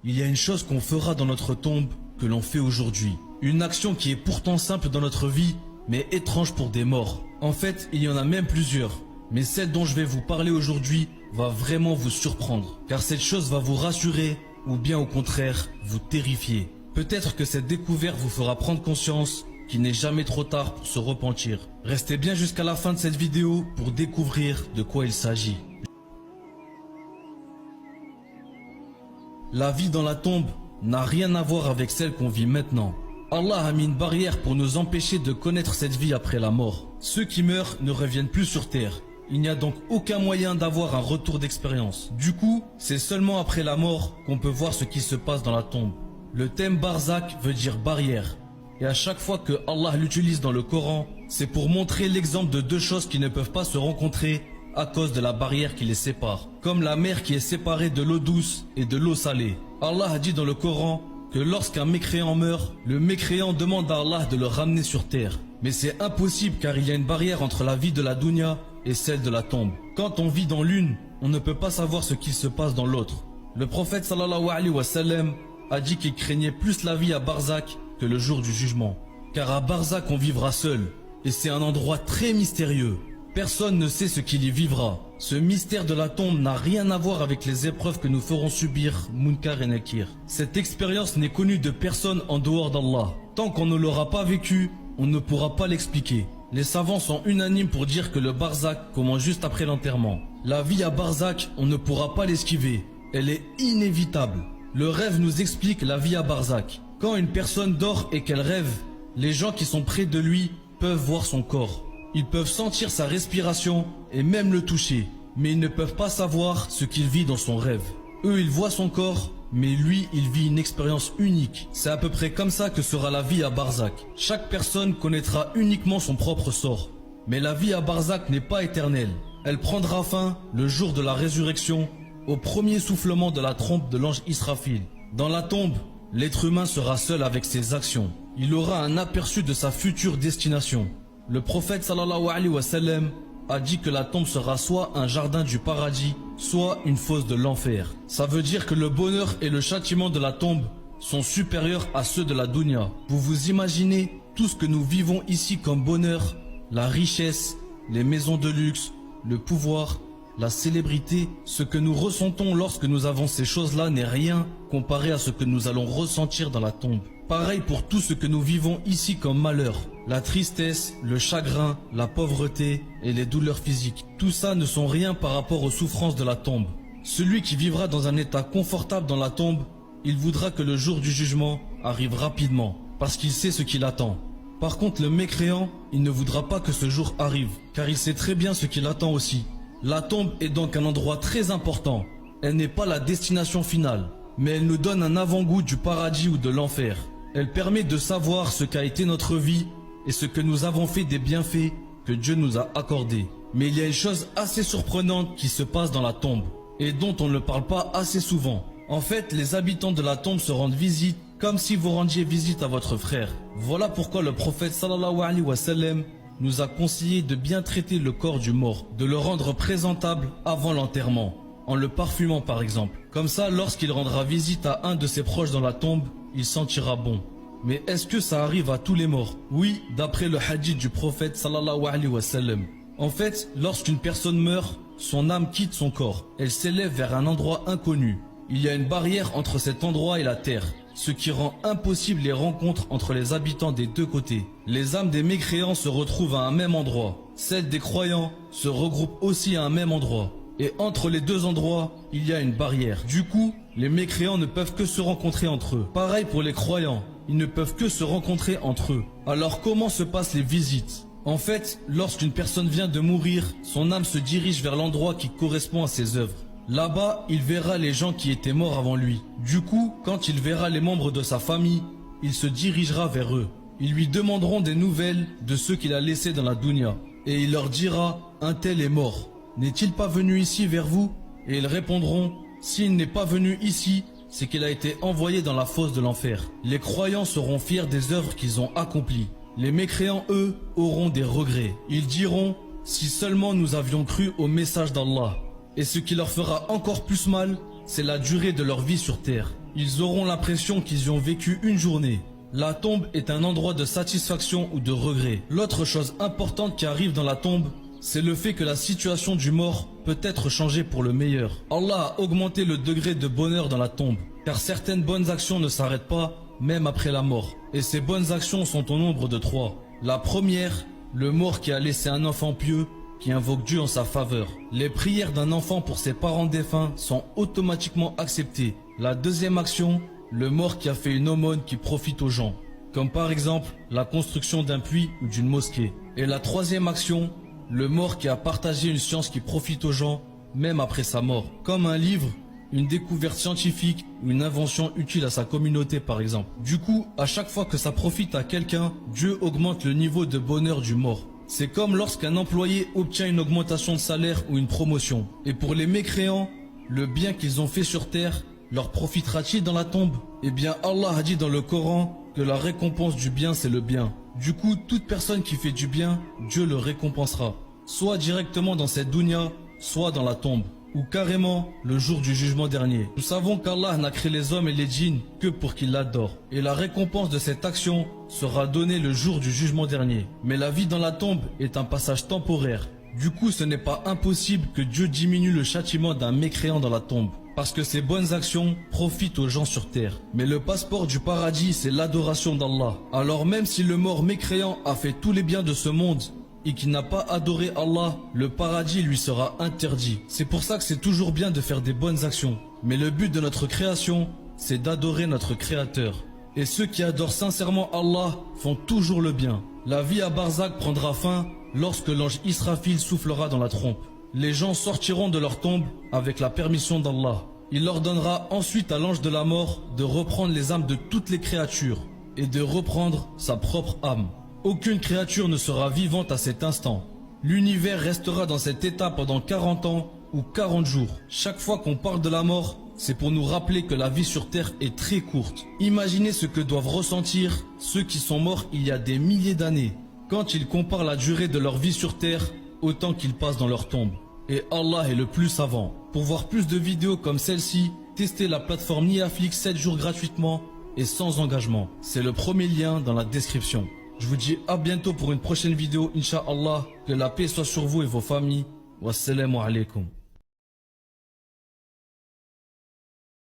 Il y a une chose qu'on fera dans notre tombe que l'on fait aujourd'hui. Une action qui est pourtant simple dans notre vie, mais étrange pour des morts. En fait, il y en a même plusieurs. Mais celle dont je vais vous parler aujourd'hui va vraiment vous surprendre. Car cette chose va vous rassurer, ou bien au contraire, vous terrifier. Peut-être que cette découverte vous fera prendre conscience qu'il n'est jamais trop tard pour se repentir. Restez bien jusqu'à la fin de cette vidéo pour découvrir de quoi il s'agit. La vie dans la tombe n'a rien à voir avec celle qu'on vit maintenant. Allah a mis une barrière pour nous empêcher de connaître cette vie après la mort. Ceux qui meurent ne reviennent plus sur terre. Il n'y a donc aucun moyen d'avoir un retour d'expérience. Du coup, c'est seulement après la mort qu'on peut voir ce qui se passe dans la tombe. Le thème barzakh veut dire barrière. Et à chaque fois que Allah l'utilise dans le Coran, c'est pour montrer l'exemple de deux choses qui ne peuvent pas se rencontrer à cause de la barrière qui les sépare. Comme la mer qui est séparée de l'eau douce et de l'eau salée. Allah a dit dans le Coran que lorsqu'un mécréant meurt, le mécréant demande à Allah de le ramener sur terre. Mais c'est impossible car il y a une barrière entre la vie de la dunya et celle de la tombe. Quand on vit dans l'une, on ne peut pas savoir ce qui se passe dans l'autre. Le prophète sallallahu alayhi wa sallam a dit qu'il craignait plus la vie à barzakh que le jour du jugement. Car à barzakh on vivra seul. Et c'est un endroit très mystérieux. Personne ne sait ce qu'il y vivra. Ce mystère de la tombe n'a rien à voir avec les épreuves que nous ferons subir Munkar et Nakir. Cette expérience n'est connue de personne en dehors d'Allah. Tant qu'on ne l'aura pas vécue, on ne pourra pas l'expliquer. Les savants sont unanimes pour dire que le barzakh commence juste après l'enterrement. La vie à barzakh, on ne pourra pas l'esquiver. Elle est inévitable. Le rêve nous explique la vie à barzakh. Quand une personne dort et qu'elle rêve, les gens qui sont près de lui peuvent voir son corps. Ils peuvent sentir sa respiration et même le toucher. Mais ils ne peuvent pas savoir ce qu'il vit dans son rêve. Eux, ils voient son corps, mais lui, il vit une expérience unique. C'est à peu près comme ça que sera la vie à barzakh. Chaque personne connaîtra uniquement son propre sort. Mais la vie à barzakh n'est pas éternelle. Elle prendra fin le jour de la résurrection, au premier soufflement de la trompe de l'ange Israfil. Dans la tombe, l'être humain sera seul avec ses actions. Il aura un aperçu de sa future destination. Le prophète sallallahu alayhi wa sallam a dit que la tombe sera soit un jardin du paradis, soit une fosse de l'enfer. Ça veut dire que le bonheur et le châtiment de la tombe sont supérieurs à ceux de la dunya. Vous vous imaginez tout ce que nous vivons ici comme bonheur, la richesse, les maisons de luxe, le pouvoir, la célébrité. Ce que nous ressentons lorsque nous avons ces choses-là n'est rien comparé à ce que nous allons ressentir dans la tombe. Pareil pour tout ce que nous vivons ici comme malheur. La tristesse, le chagrin, la pauvreté et les douleurs physiques. Tout ça ne sont rien par rapport aux souffrances de la tombe. Celui qui vivra dans un état confortable dans la tombe, il voudra que le jour du jugement arrive rapidement, parce qu'il sait ce qu'il attend. Par contre, le mécréant, il ne voudra pas que ce jour arrive, car il sait très bien ce qu'il attend aussi. La tombe est donc un endroit très important. Elle n'est pas la destination finale, mais elle nous donne un avant-goût du paradis ou de l'enfer. Elle permet de savoir ce qu'a été notre vie et ce que nous avons fait des bienfaits que Dieu nous a accordés. Mais il y a une chose assez surprenante qui se passe dans la tombe et dont on ne parle pas assez souvent. En fait, les habitants de la tombe se rendent visite comme si vous rendiez visite à votre frère. Voilà pourquoi le prophète sallallahu alayhi wa sallam nous a conseillé de bien traiter le corps du mort, de le rendre présentable avant l'enterrement, en le parfumant par exemple. Comme ça, lorsqu'il rendra visite à un de ses proches dans la tombe, il sentira bon. Mais est-ce que ça arrive à tous les morts? Oui, d'après le hadith du prophète sallallahu alayhi wa sallam. En fait, lorsqu'une personne meurt, son âme quitte son corps. Elle s'élève vers un endroit inconnu. Il y a une barrière entre cet endroit et la terre, ce qui rend impossible les rencontres entre les habitants des deux côtés. Les âmes des mécréants se retrouvent à un même endroit. Celles des croyants se regroupent aussi à un même endroit. Et entre les deux endroits, il y a une barrière. Du coup, les mécréants ne peuvent que se rencontrer entre eux. Pareil pour les croyants, ils ne peuvent que se rencontrer entre eux. Alors comment se passent les visites? En fait, lorsqu'une personne vient de mourir, son âme se dirige vers l'endroit qui correspond à ses œuvres. Là-bas, il verra les gens qui étaient morts avant lui. Du coup, quand il verra les membres de sa famille, il se dirigera vers eux. Ils lui demanderont des nouvelles de ceux qu'il a laissés dans la dunya. Et il leur dira, un tel est mort. N'est-il pas venu ici vers vous? Et ils répondront, s'il n'est pas venu ici, c'est qu'il a été envoyé dans la fosse de l'enfer. Les croyants seront fiers des œuvres qu'ils ont accomplies. Les mécréants, eux, auront des regrets. Ils diront, si seulement nous avions cru au message d'Allah. Et ce qui leur fera encore plus mal, c'est la durée de leur vie sur terre. Ils auront l'impression qu'ils y ont vécu une journée. La tombe est un endroit de satisfaction ou de regret. L'autre chose importante qui arrive dans la tombe, c'est le fait que la situation du mort peut être changée pour le meilleur. Allah a augmenté le degré de bonheur dans la tombe, car certaines bonnes actions ne s'arrêtent pas, même après la mort. Et ces bonnes actions sont au nombre de 3. La première, le mort qui a laissé un enfant pieux, qui invoque Dieu en sa faveur. Les prières d'un enfant pour ses parents défunts sont automatiquement acceptées. La deuxième action, le mort qui a fait une aumône qui profite aux gens, comme par exemple la construction d'un puits ou d'une mosquée. Et la troisième action, le mort qui a partagé une science qui profite aux gens, même après sa mort, comme un livre, une découverte scientifique ou une invention utile à sa communauté par exemple. Du coup, à chaque fois que ça profite à quelqu'un, Dieu augmente le niveau de bonheur du mort. C'est comme lorsqu'un employé obtient une augmentation de salaire ou une promotion. Et pour les mécréants, le bien qu'ils ont fait sur terre leur profitera-t-il dans la tombe? Eh bien, Allah a dit dans le Coran que la récompense du bien, c'est le bien. Du coup, toute personne qui fait du bien, Dieu le récompensera. Soit directement dans cette dunya, soit dans la tombe, ou carrément le jour du jugement dernier. Nous savons qu'Allah n'a créé les hommes et les djinns que pour qu'ils l'adorent. Et la récompense de cette action sera donnée le jour du jugement dernier. Mais la vie dans la tombe est un passage temporaire. Du coup, ce n'est pas impossible que Dieu diminue le châtiment d'un mécréant dans la tombe, parce que ses bonnes actions profitent aux gens sur terre. Mais le passeport du paradis, c'est l'adoration d'Allah. Alors même si le mort mécréant a fait tous les biens de ce monde et qu'il n'a pas adoré Allah, le paradis lui sera interdit. C'est pour ça que c'est toujours bien de faire des bonnes actions. Mais le but de notre création, c'est d'adorer notre Créateur. Et ceux qui adorent sincèrement Allah font toujours le bien. La vie à Barzakh prendra fin lorsque l'ange Israfil soufflera dans la trompe. Les gens sortiront de leur tombe avec la permission d'Allah. Il ordonnera ensuite à l'ange de la mort de reprendre les âmes de toutes les créatures et de reprendre sa propre âme. Aucune créature ne sera vivante à cet instant. L'univers restera dans cet état pendant 40 ans ou 40 jours. Chaque fois qu'on parle de la mort, c'est pour nous rappeler que la vie sur terre est très courte. Imaginez ce que doivent ressentir ceux qui sont morts il y a des milliers d'années, quand ils comparent la durée de leur vie sur terre au temps qu'ils passent dans leur tombe. Et Allah est le plus savant. Pour voir plus de vidéos comme celle-ci, testez la plateforme Niaflix 7 jours gratuitement et sans engagement. C'est le premier lien dans la description. Je vous dis à bientôt pour une prochaine vidéo, Inch'Allah. Que la paix soit sur vous et vos familles. Wassalamu alaikum.